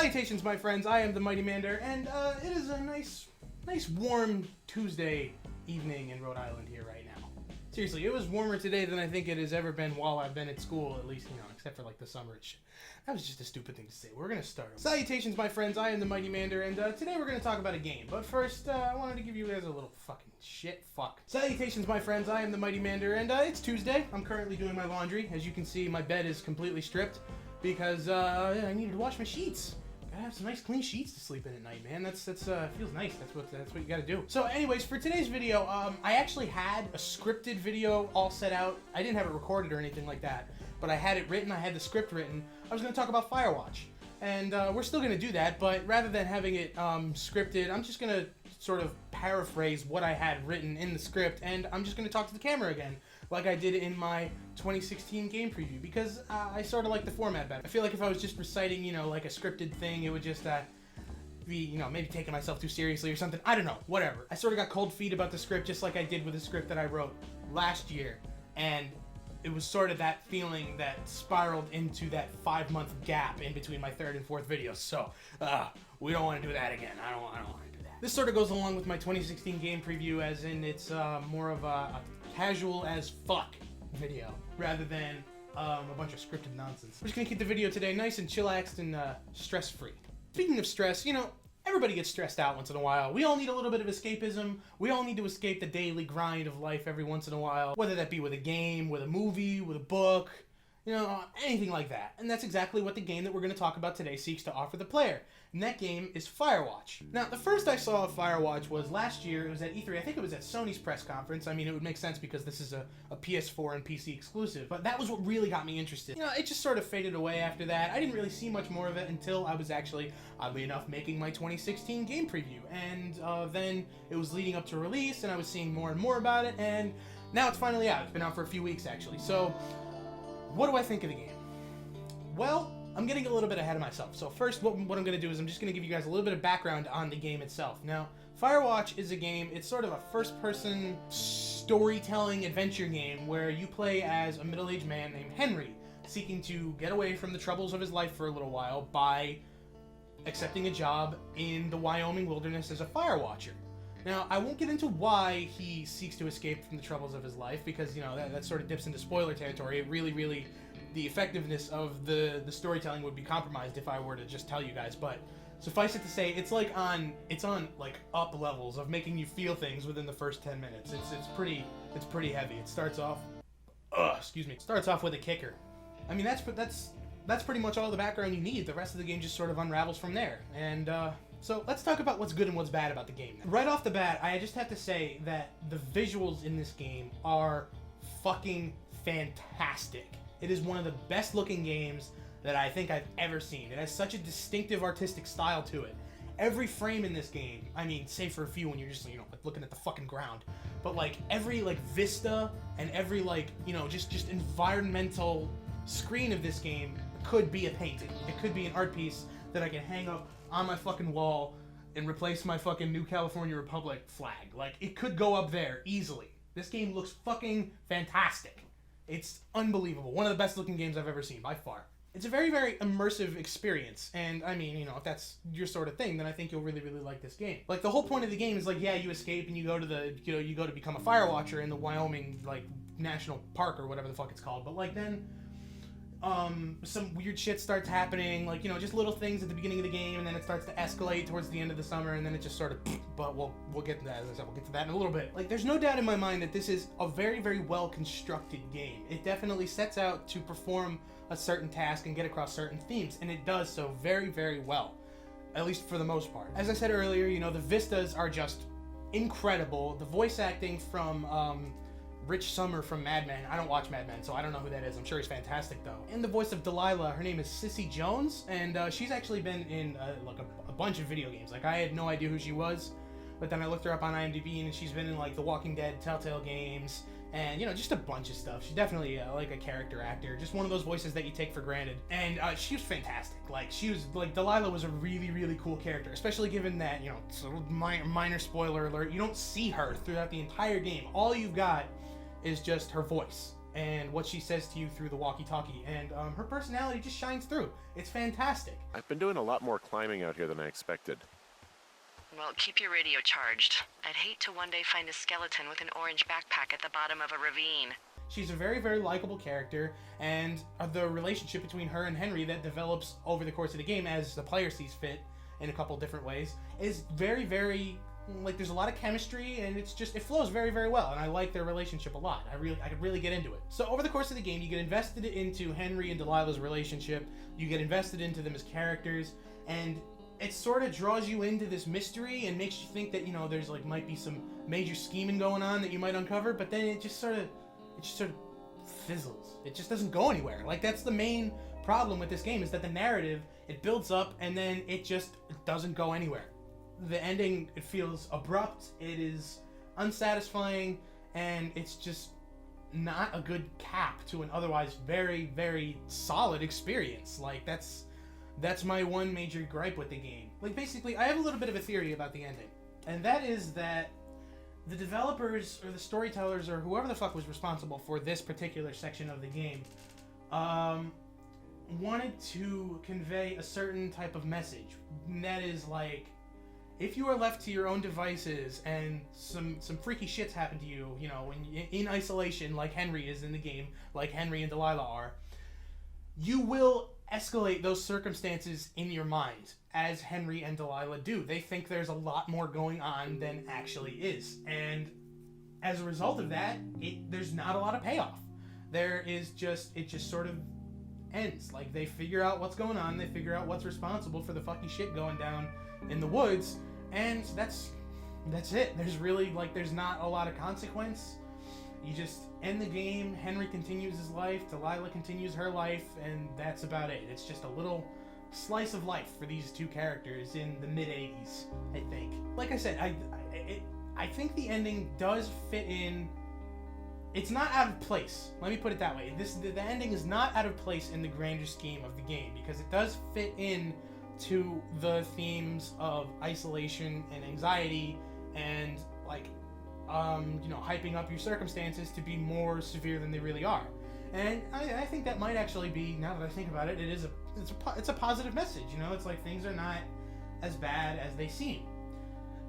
Salutations, my friends. I am TheMightyMander, and it is a nice warm Tuesday evening in Rhode Island here right now. Seriously, it was warmer today than I think it has ever been while I've been at school, at least, except for like the summer and shit. That was just a stupid thing to say. We're gonna start. Salutations, my friends. I am TheMightyMander, and today we're gonna talk about a game. But first, I wanted to give you guys a little fucking fuck. Salutations, my friends. I am TheMightyMander, and it's Tuesday. I'm currently doing my laundry. As you can see, my bed is completely stripped because I needed to wash my sheets. Gotta have some nice clean sheets to sleep in at night, man. That's feels nice. That's what you gotta do. So anyways, for today's video, I actually had a scripted video all set out. I didn't have it recorded or anything like that, but I had it written. I had the script written. I was gonna talk about Firewatch, and we're still gonna do that, but rather than having it scripted, I'm just gonna sort of paraphrase what I had written in the script, and I'm just gonna talk to the camera again, like I did in my 2016 game preview, because I sort of like the format better. I feel like if I was just reciting, like a scripted thing, it would just be, maybe taking myself too seriously or something. I don't know, whatever. I sort of got cold feet about the script, just like I did with the script that I wrote last year, and it was sort of that feeling that spiraled into that 5-month gap in between my third and fourth videos. So, we don't want to do that again. I don't want to do that. This sort of goes along with my 2016 game preview, as in it's more of a casual as fuck video, rather than a bunch of scripted nonsense. We're just gonna keep the video today nice and chillaxed and stress-free. Speaking of stress, everybody gets stressed out once in a while. We all need a little bit of escapism. We all need to escape the daily grind of life every once in a while, whether that be with a game, with a movie, with a book, anything like that. And that's exactly what the game that we're going to talk about today seeks to offer the player. And that game is Firewatch. Now, the first I saw of Firewatch was last year. It was at E3. I think it was at Sony's press conference. I mean, it would make sense because this is a PS4 and PC exclusive. But that was what really got me interested. It just sort of faded away after that. I didn't really see much more of it until I was actually, oddly enough, making my 2016 game preview. And then it was leading up to release, and I was seeing more and more about it. And now it's finally out. It's been out for a few weeks, actually. So what do I think of the game? Well, I'm getting a little bit ahead of myself. So first, what I'm going to do is I'm just going to give you guys a little bit of background on the game itself. Now, Firewatch is a game, it's sort of a first-person storytelling adventure game where you play as a middle-aged man named Henry, seeking to get away from the troubles of his life for a little while by accepting a job in the Wyoming wilderness as a fire watcher. Now, I won't get into why he seeks to escape from the troubles of his life, because, that sort of dips into spoiler territory. It really, the effectiveness of the storytelling would be compromised if I were to just tell you guys, but suffice it to say, it's on up levels of making you feel things within the first 10 minutes. It's pretty heavy. It starts off, starts off with a kicker. I mean, that's pretty much all the background you need. The rest of the game just sort of unravels from there. And, so let's talk about what's good and what's bad about the game. Right off the bat, I just have to say that the visuals in this game are fucking fantastic. It is one of the best looking games that I think I've ever seen. It has such a distinctive artistic style to it. Every frame in this game, I mean, save for a few when you're just, looking at the fucking ground, but every vista and every just environmental screen of this game could be a painting. It could be an art piece that I can hang up on my fucking wall and replace my fucking New California Republic flag. It could go up there easily. This game looks fucking fantastic. It's unbelievable. One of the best looking games I've ever seen, by far. It's a very, very immersive experience, and I mean, if that's your sort of thing, then I think you'll really, really like this game. The whole point of the game is you escape and you go to you go to become a fire watcher in the Wyoming, National Park or whatever the fuck it's called, but then some weird shit starts happening, just little things at the beginning of the game, and then it starts to escalate towards the end of the summer, and then it just sort of, but we'll get to that, as I said, we'll get to that in a little bit. There's no doubt in my mind that this is a very, very well-constructed game. It definitely sets out to perform a certain task and get across certain themes, and it does so very, very well, at least for the most part. As I said earlier, the vistas are just incredible. The voice acting from, Rich Summer from Mad Men. I don't watch Mad Men, so I don't know who that is. I'm sure he's fantastic, though. And the voice of Delilah, her name is Sissy Jones, and she's actually been in a bunch of video games. I had no idea who she was, but then I looked her up on IMDb, and she's been in The Walking Dead, Telltale games, and just a bunch of stuff. She's definitely a character actor, just one of those voices that you take for granted. And she was fantastic. She was Delilah was a really, really cool character, especially given that minor spoiler alert, you don't see her throughout the entire game. All you've got is just her voice. and what she says to you through the walkie-talkie, and her personality just shines through. It's fantastic. I've been doing a lot more climbing out here than I expected. Well, keep your radio charged. I'd hate to one day find a skeleton with an orange backpack at the bottom of a ravine. She's a very, very likable character, and the relationship between her and Henry that develops over the course of the game as the player sees fit in a couple different ways is very, very, like, there's a lot of chemistry, and it flows very, very well, and I like their relationship a lot. I could really get into it. So over the course of the game, you get invested into Henry and Delilah's relationship, you get invested into them as characters, and it sort of draws you into this mystery and makes you think that, there's might be some major scheming going on that you might uncover, but then it just sort of fizzles. It just doesn't go anywhere. That's the main problem with this game, is that the narrative, it builds up and then it doesn't go anywhere. The ending, it feels abrupt, it is unsatisfying, and it's just not a good cap to an otherwise very, very solid experience. That's my one major gripe with the game. Basically, I have a little bit of a theory about the ending, and that is that the developers or the storytellers or whoever the fuck was responsible for this particular section of the game wanted to convey a certain type of message. And that is if you are left to your own devices and some freaky shits happen to you, in isolation like Henry is in the game, like Henry and Delilah are, you will escalate those circumstances in your mind, as Henry and Delilah do. They think there's a lot more going on than actually is, and as a result of that, there's not a lot of payoff. It just sort of ends. They figure out what's going on, they figure out what's responsible for the fucking shit going down in the woods, and that's it. There's really, there's not a lot of consequence. You just end the game, Henry continues his life, Delilah continues her life, and that's about it. It's just a little slice of life for these two characters in the mid-'80s, I think. Like I said, I think the ending does fit in. It's not out of place. Let me put it that way. The ending is not out of place in the grander scheme of the game, because it does fit in to the themes of isolation and anxiety and hyping up your circumstances to be more severe than they really are. And I think that might actually be, now that I think about it, it's a positive message. It's things are not as bad as they seem.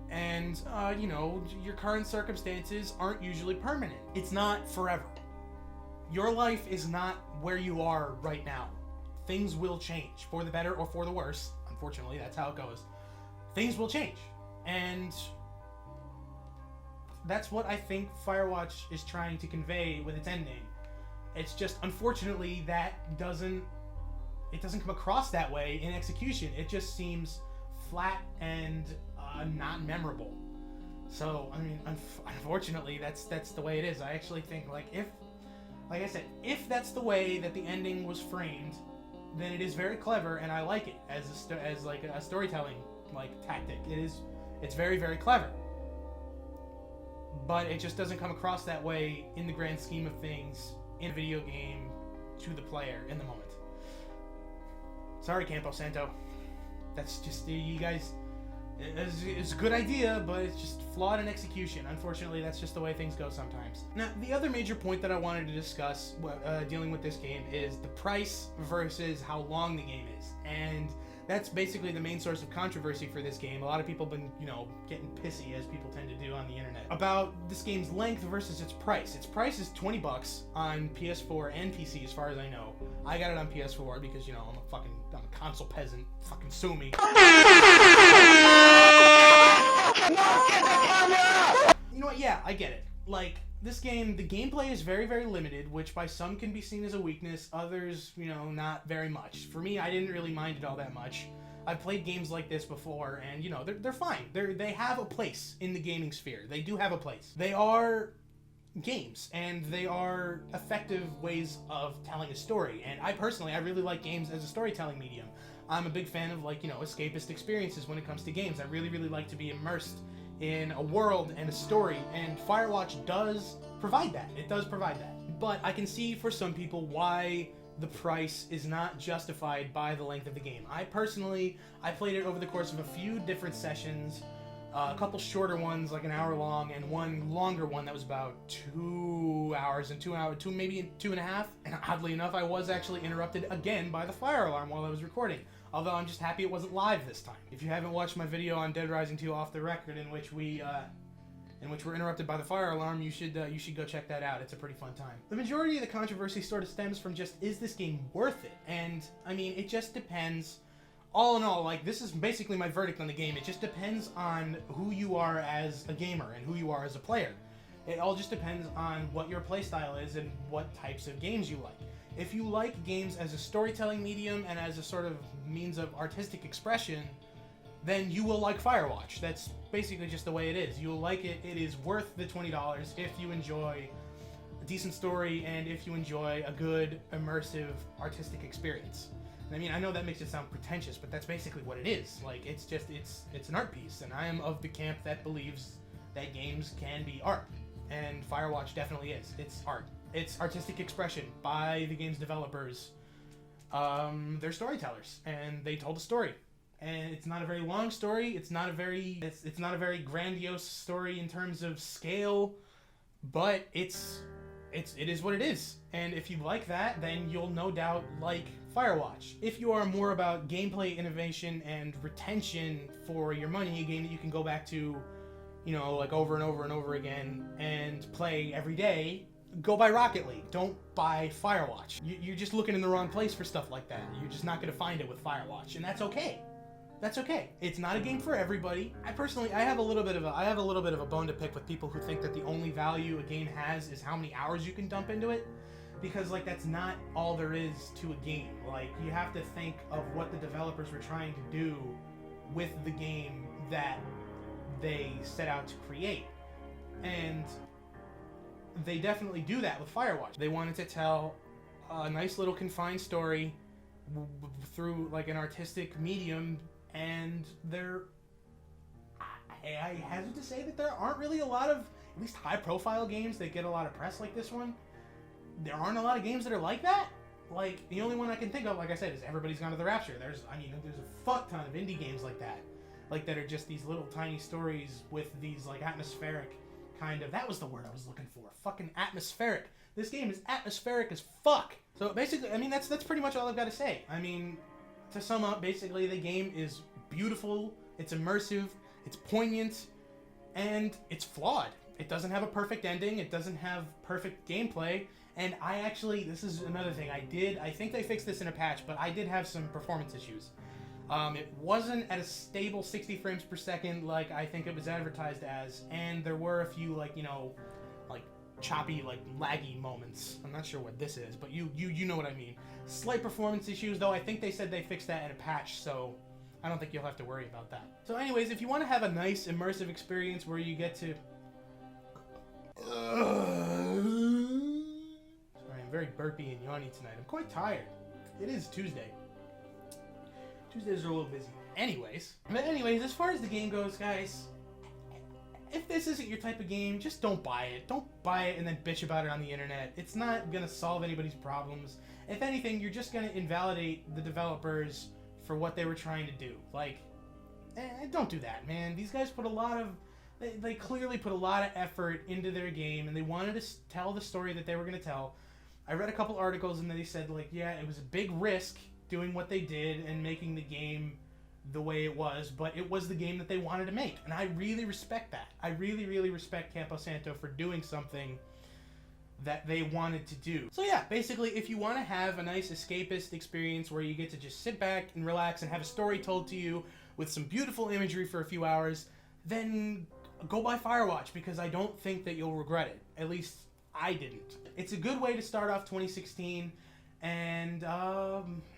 And, your current circumstances aren't usually permanent. It's not forever. Your life is not where you are right now. Things will change, for the better or for the worse. Unfortunately, that's how it goes. Things will change. And that's what I think Firewatch is trying to convey with its ending. It's just, unfortunately, that it doesn't come across that way in execution. It just seems flat and not memorable. So, unfortunately, that's the way it is. I actually think, if that's the way that the ending was framed, then it is very clever, and I like it as a storytelling tactic. It's very, very clever. But it just doesn't come across that way in the grand scheme of things in a video game to the player in the moment. Sorry, Campo Santo. That's just, you guys, it's a good idea, but it's just flawed in execution. Unfortunately, that's just the way things go sometimes. Now, the other major point that I wanted to discuss dealing with this game is the price versus how long the game is. And that's basically the main source of controversy for this game. A lot of people have been, getting pissy, as people tend to do on the internet, about this game's length versus its price. Its price is $20 on PS4 and PC, as far as I know. I got it on PS4 because, I'm a console peasant. Fucking sue me. You know what? Yeah, I get it. This game, the gameplay is very, very limited, which by some can be seen as a weakness, others, not very much. For me, I didn't really mind it all that much. I've played games like this before, and, they're fine. They have a place in the gaming sphere. They do have a place. They are games, and they are effective ways of telling a story, and I really like games as a storytelling medium. I'm a big fan of, escapist experiences when it comes to games. I really, really like to be immersed in a world and a story, and Firewatch does provide that. It does provide that. But I can see for some people why the price is not justified by the length of the game. I played it over the course of a few different sessions. a couple shorter ones, like an hour long, and one longer one that was about 2 hours and maybe 2.5. And oddly enough, I was actually interrupted again by the fire alarm while I was recording. Although I'm just happy it wasn't live this time. If you haven't watched my video on Dead Rising 2 Off the Record, in which we're interrupted by the fire alarm, you should go check that out. It's a pretty fun time. The majority of the controversy sort of stems from just, is this game worth it? And I mean, it just depends. All in all, like, this is basically my verdict on the game. It just depends on who you are as a gamer and who you are as a player. It all just depends on what your playstyle is and what types of games you like. If you like games as a storytelling medium and as a sort of means of artistic expression, then you will like Firewatch. That's basically just the way it is. You'll like it. It is worth the $20 if you enjoy a decent story and if you enjoy a good, immersive, artistic experience. I mean, I know that makes it sound pretentious, but that's basically what it is. Like, it's an art piece, and I am of the camp that believes that games can be art. And Firewatch definitely is. It's art. It's artistic expression by the game's developers. They're storytellers, and they told a story. And it's not a very long story. It's not a very grandiose story in terms of scale, but it is what it is. And if you like that, then you'll no doubt like Firewatch. If you are more about gameplay innovation and retention for your money, a game that you can go back to, you know, like over and over and over again and play every day, go buy Rocket League. Don't buy Firewatch. You're just looking in the wrong place for stuff like that. You're just not going to find it with Firewatch, and that's okay. That's okay. It's not a game for everybody. I have a little bit of a bone to pick with people who think that the only value a game has is how many hours you can dump into it, because like that's not all there is to a game. Like, you have to think of what the developers were trying to do with the game that they set out to create, and they definitely do that with Firewatch. They wanted to tell a nice little confined story through like an artistic medium, and I hazard to say that there aren't really a lot of, at least high-profile games that get a lot of press like this one. There aren't a lot of games that are like that. Like, the only one I can think of, like I said, is Everybody's Gone to the Rapture. There's a fuck ton of indie games like that. Like, that are just these little tiny stories with these, like, atmospheric kind of... That was the word I was looking for. Fucking atmospheric. This game is atmospheric as fuck. So, basically, I mean, that's pretty much all I've got to say. I mean, to sum up, basically, the game is beautiful, it's immersive, it's poignant, and it's flawed. It doesn't have a perfect ending, it doesn't have perfect gameplay, and this is another thing, I think they fixed this in a patch, but I did have some performance issues. It wasn't at a stable 60 frames per second like I think it was advertised as, and there were a few, like, you know, like, choppy, like, laggy moments. I'm not sure what this is, but you know what I mean. Slight performance issues, though I think they said they fixed that in a patch, so I don't think you'll have to worry about that. So anyways, if you want to have a nice, immersive experience where you get to... Sorry, I'm very burpy and yawny tonight. I'm quite tired. It is Tuesday. Tuesdays are a little busy. Anyways, as far as the game goes, guys, if this isn't your type of game, just don't buy it. Don't buy it and then bitch about it on the internet. It's not gonna solve anybody's problems. If anything, you're just gonna invalidate the developers for what they were trying to do. Like, don't do that, man. These guys put a lot of... They clearly put a lot of effort into their game, and they wanted to tell the story that they were going to tell. I read a couple articles, and they said, like, yeah, it was a big risk doing what they did and making the game the way it was, but it was the game that they wanted to make. And I really respect that. I really, really respect Campo Santo for doing something that they wanted to do. So yeah, basically, if you want to have a nice escapist experience where you get to just sit back and relax and have a story told to you with some beautiful imagery for a few hours, then go buy Firewatch, because I don't think that you'll regret it. At least I didn't. It's a good way to start off 2016, and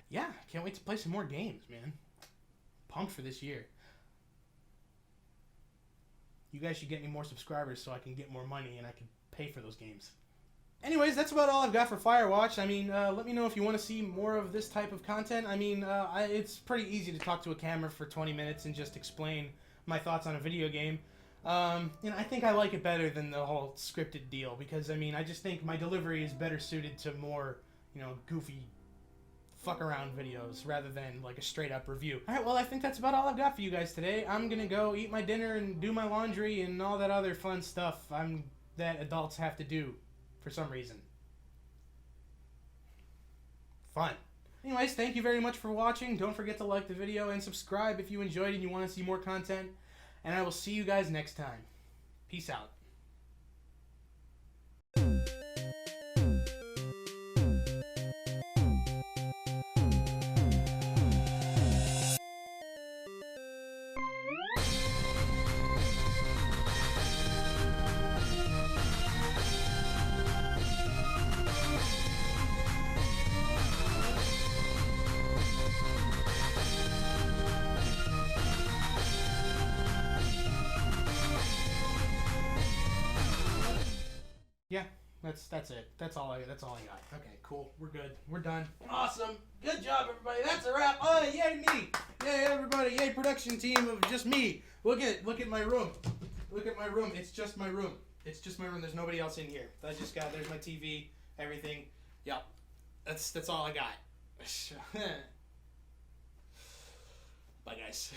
yeah, can't wait to play some more games, man. Pumped for this year. You guys should get me more subscribers so I can get more money and I can pay for those games. Anyways, that's about all I've got for Firewatch. I mean, let me know if you want to see more of this type of content. I mean, it's pretty easy to talk to a camera for 20 minutes and just explain my thoughts on a video game. I think I like it better than the whole scripted deal, because, I mean, I just think my delivery is better suited to more, goofy fuck around videos rather than like a straight up review. Alright, well I think that's about all I've got for you guys today. I'm gonna go eat my dinner and do my laundry and all that other fun stuff that adults have to do for some reason. Fun. Anyways, thank you very much for watching. Don't forget to like the video and subscribe if you enjoyed and you want to see more content. And I will see you guys next time. Peace out. Yeah, that's it. That's all I got. Okay, cool. We're good. We're done. Awesome. Good job, everybody. That's a wrap. Oh, yay me. Yay, everybody. Yay, production team of just me. Look at my room. Look at my room. It's just my room. It's just my room. There's nobody else in here. There's my TV, everything. Yep. That's all I got. Bye, guys.